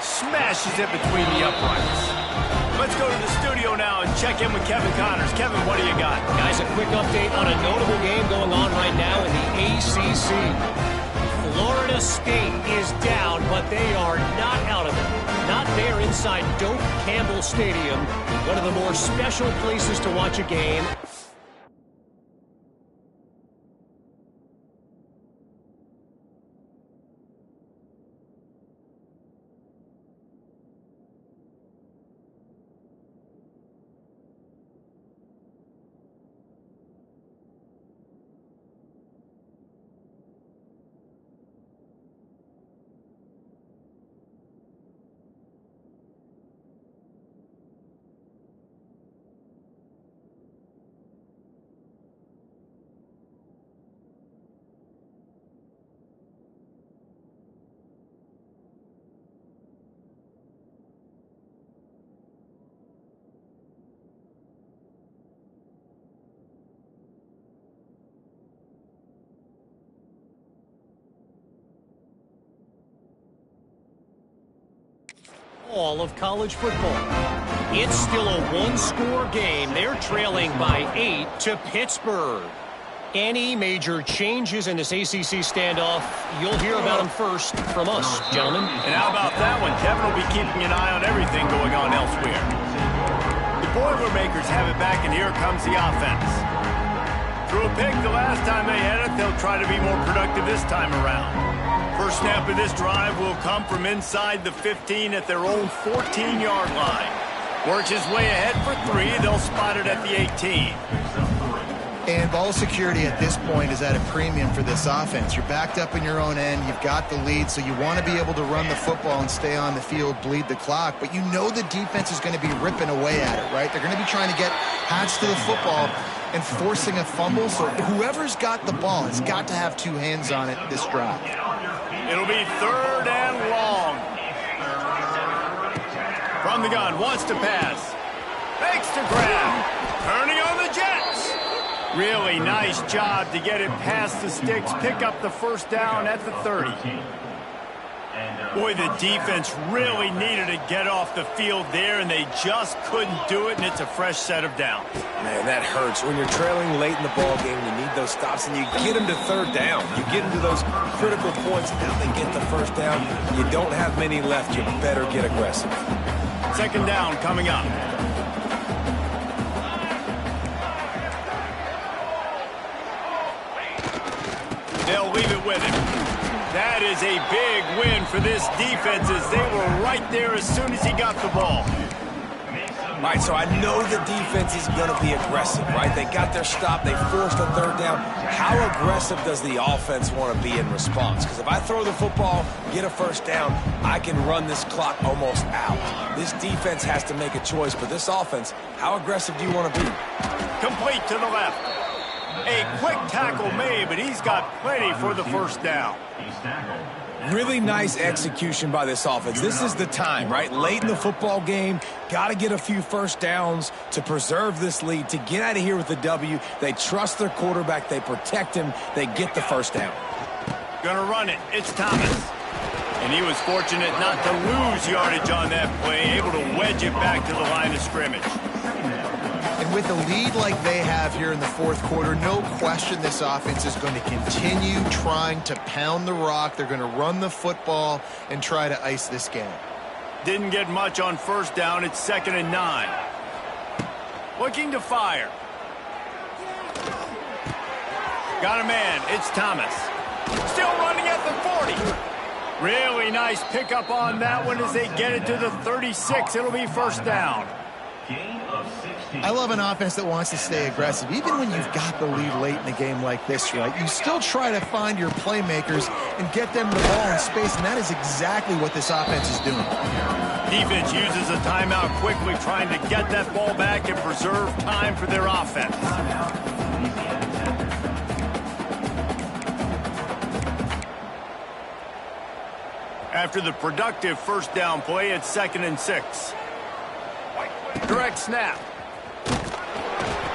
Smashes it between the uprights. Let's go to the studio now and check in with Kevin Connors. Kevin, what do you got? Guys, a quick update on a notable game going on right now in the ACC. Florida State is down, but they are not out of it. Not there inside Doak Campbell Stadium, one of the more special places to watch a game. All of college football. It's still a one-score game. They're trailing by 8 to Pittsburgh. Any major changes in this ACC standoff, you'll hear about them first from us, gentlemen. And how about that one? Kevin will be keeping an eye on everything going on elsewhere. The Boilermakers have it back, and here comes the offense. Threw a pick the last time they had it. They'll try to be more productive this time around. First snap of this drive will come from inside the 15 at their own 14-yard line. Works his way ahead for 3. They'll spot it at the 18. And ball security at this point is at a premium for this offense. You're backed up in your own end. You've got the lead, so you want to be able to run the football and stay on the field, bleed the clock. But you know the defense is going to be ripping away at it, right? They're going to be trying to get hats to the football and forcing a fumble. So whoever's got the ball has got to have 2 hands on it this drive. It'll be 3rd and long. From the gun, wants to pass. Fakes to grab. Turning on the Jets. Really nice job to get it past the sticks, pick up the first down at the 30. Boy, the defense really needed to get off the field there, and they just couldn't do it, and it's a fresh set of downs. Man, that hurts. When you're trailing late in the ball game, you need those stops, and you get them to third down. You get into those critical points, now they get the first down. You don't have many left. You better get aggressive. Second down coming up. They'll leave it with him. That is a big win for this defense as they were right there as soon as he got the ball. All right, so I know the defense is going to be aggressive, right? They got their stop. They forced a third down. How aggressive does the offense want to be in response? Because if I throw the football, get a first down, I can run this clock almost out. This defense has to make a choice, but this offense, how aggressive do you want to be? Complete to the left. A quick tackle made, but he's got plenty for the first down. Really nice execution by this offense. This is the time, right? Late in the football game, got to get a few first downs to preserve this lead, to get out of here with the W. They trust their quarterback. They protect him. They get the first down. Gonna run it. It's Thomas. And he was fortunate not to lose yardage on that play, able to wedge it back to the line of scrimmage. And with a lead like they have here in the fourth quarter, no question this offense is going to continue trying to pound the rock. They're going to run the football and try to ice this game. Didn't get much on first down. It's 2nd and 9. Looking to fire. Got a man. It's Thomas. Still running at the 40. Really nice pickup on that one as they get it to the 36. It'll be first down. I love an offense that wants to stay aggressive. Even when you've got the lead late in the game like this, right, you still try to find your playmakers and get them the ball in space, and that is exactly what this offense is doing. Defense uses a timeout quickly, trying to get that ball back and preserve time for their offense. After the productive first down play, it's 2nd and 6. Direct snap.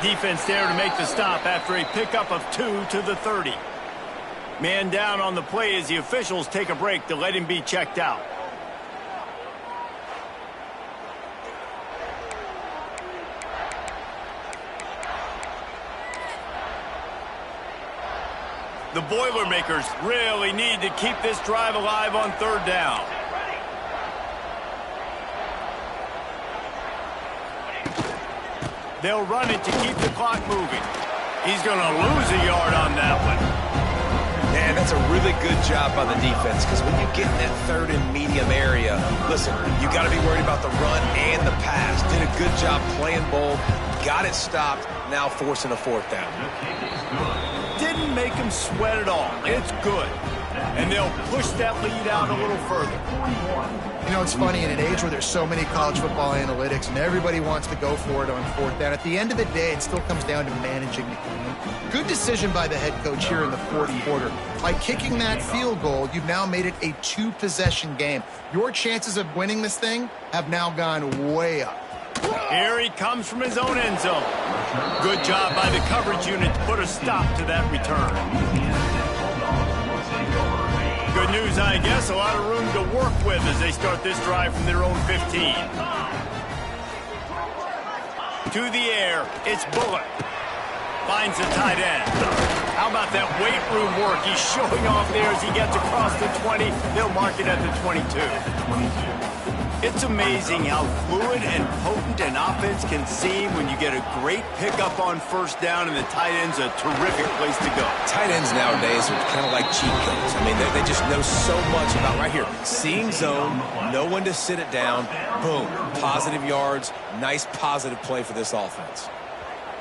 Defense there to make the stop after a pickup of 2 to the 30. Man down on the play as the officials take a break to let him be checked out. The Boilermakers really need to keep this drive alive on third down. They'll run it to keep the clock moving. He's going to lose a yard on that one. Man, that's a really good job by the defense, because when you get in that third and medium area, listen, you got to be worried about the run and the pass. Did a good job playing both, got it stopped, now forcing a fourth down. Didn't make him sweat at all. It's good. And they'll push that lead out a little further. You know, it's funny, in an age where there's so many college football analytics and everybody wants to go for it on fourth down, at the end of the day, it still comes down to managing the game. Good decision by the head coach here in the fourth quarter. By kicking that field goal, you've now made it a two-possession game. Your chances of winning this thing have now gone way up. Here he comes from his own end zone. Good job by the coverage unit to put a stop to that return. Good news, I guess. A lot of room to work with as they start this drive from their own 15. To the air, it's Bullock. Finds the tight end. How about that weight room work he's showing off there as he gets across the 20. They'll mark it at the 22. It's amazing how fluid and potent an offense can seem when you get a great pickup on first down, and the tight end's a terrific place to go. Tight ends nowadays are kind of like cheat codes. I mean, they just know so much about right here. Seeing zone, know when to sit it down, boom, positive yards, nice positive play for this offense.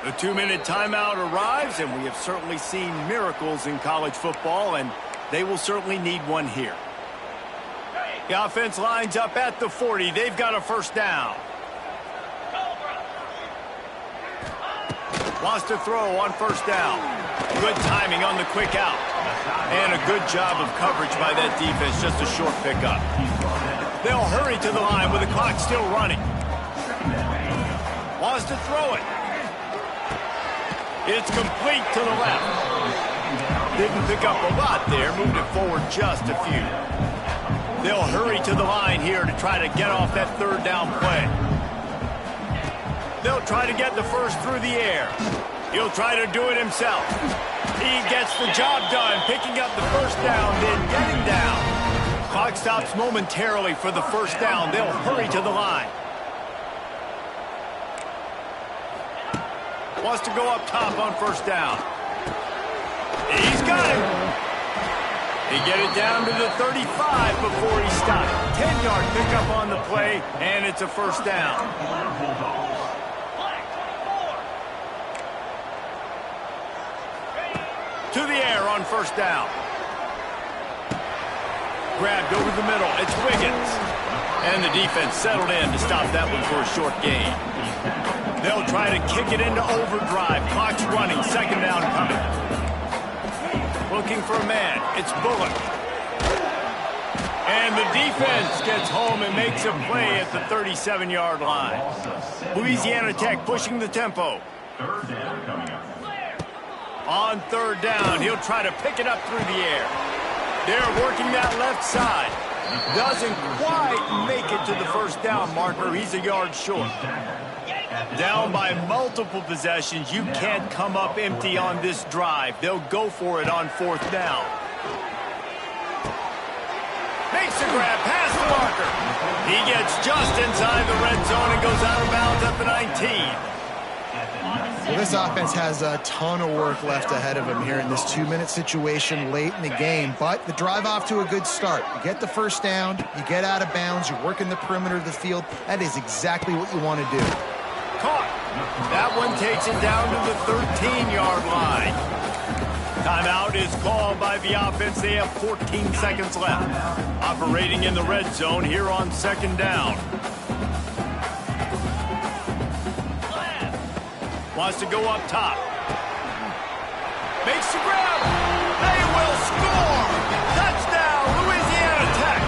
The 2-minute timeout arrives, and we have certainly seen miracles in college football, and they will certainly need one here. The offense lines up at the 40. They've got a first down. Wants to throw on first down. Good timing on the quick out. And a good job of coverage by that defense. Just a short pickup. They'll hurry to the line with the clock still running. Wants to throw it. It's complete to the left. Didn't pick up a lot there. Moved it forward just a few. They'll hurry to the line here to try to get off that third down play. They'll try to get the first through the air. He'll try to do it himself. He gets the job done, picking up the first down, then getting down. Clock stops momentarily for the first down. They'll hurry to the line. Wants to go up top on first down. He's got it. They get it down to the 35 before he stopped. 10-yard pickup on the play, and it's a first down. To the air on first down. Grabbed over the middle. It's Wiggins. And the defense settled in to stop that one for a short gain. They'll try to kick it into overdrive. Clock's running. Second down coming. Looking for a man. It's Bullock. And the defense gets home and makes a play at the 37-yard line. Louisiana Tech pushing the tempo. Third down coming up. On third down, he'll try to pick it up through the air. They're working that left side. Doesn't quite make it to the first down marker. He's a yard short. Down by multiple possessions. You can't come up empty on this drive. They'll go for it on fourth down. Makes the grab past the marker. He gets just inside the red zone and goes out of bounds at the 19. Well, this offense has a ton of work left ahead of them here in this 2-minute situation late in the game, but the drive off to a good start. You get the first down, you get out of bounds, you work in the perimeter of the field. That is exactly what you want to do. Caught. That one takes it down to the 13-yard line. Timeout is called by the offense. They have 14 seconds left. Operating in the red zone here on second down. Wants to go up top. Makes the grab. They will score. Touchdown, Louisiana Tech.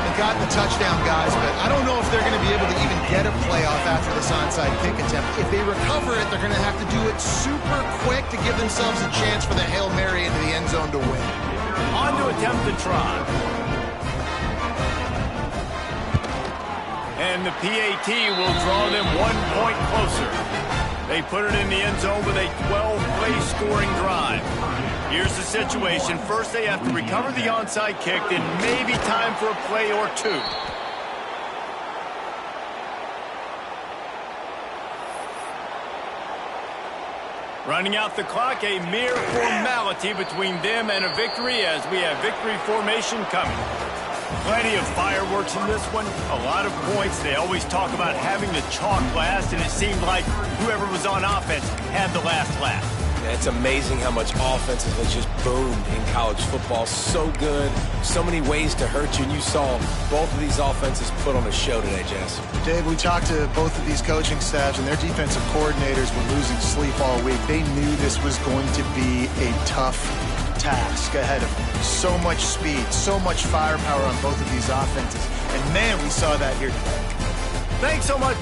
They got the touchdown, guys, but I don't know if they're going to be able to even get a playoff after this onside kick attempt. If they recover it, they're going to have to do it super quick to give themselves a chance for the Hail Mary into the end zone to win. On to attempt the try. And the PAT will draw them 1 point closer. They put it in the end zone with a 12-play scoring drive. Here's the situation. First, they have to recover the onside kick, then maybe time for a play or two. Running out the clock, a mere formality between them and a victory as we have victory formation coming. Plenty of fireworks in this one, a lot of points. They always talk about having the chalk last, and it seemed like whoever was on offense had the last laugh. Yeah, it's amazing how much offense has just boomed in college football. So good, so many ways to hurt you, and you saw both of these offenses put on a show today, Jess. Dave, we talked to both of these coaching staffs, and their defensive coordinators were losing sleep all week. They knew this was going to be a tough task ahead of them. So much speed, so much firepower on both of these offenses. And man, we saw that here today. Thanks so much.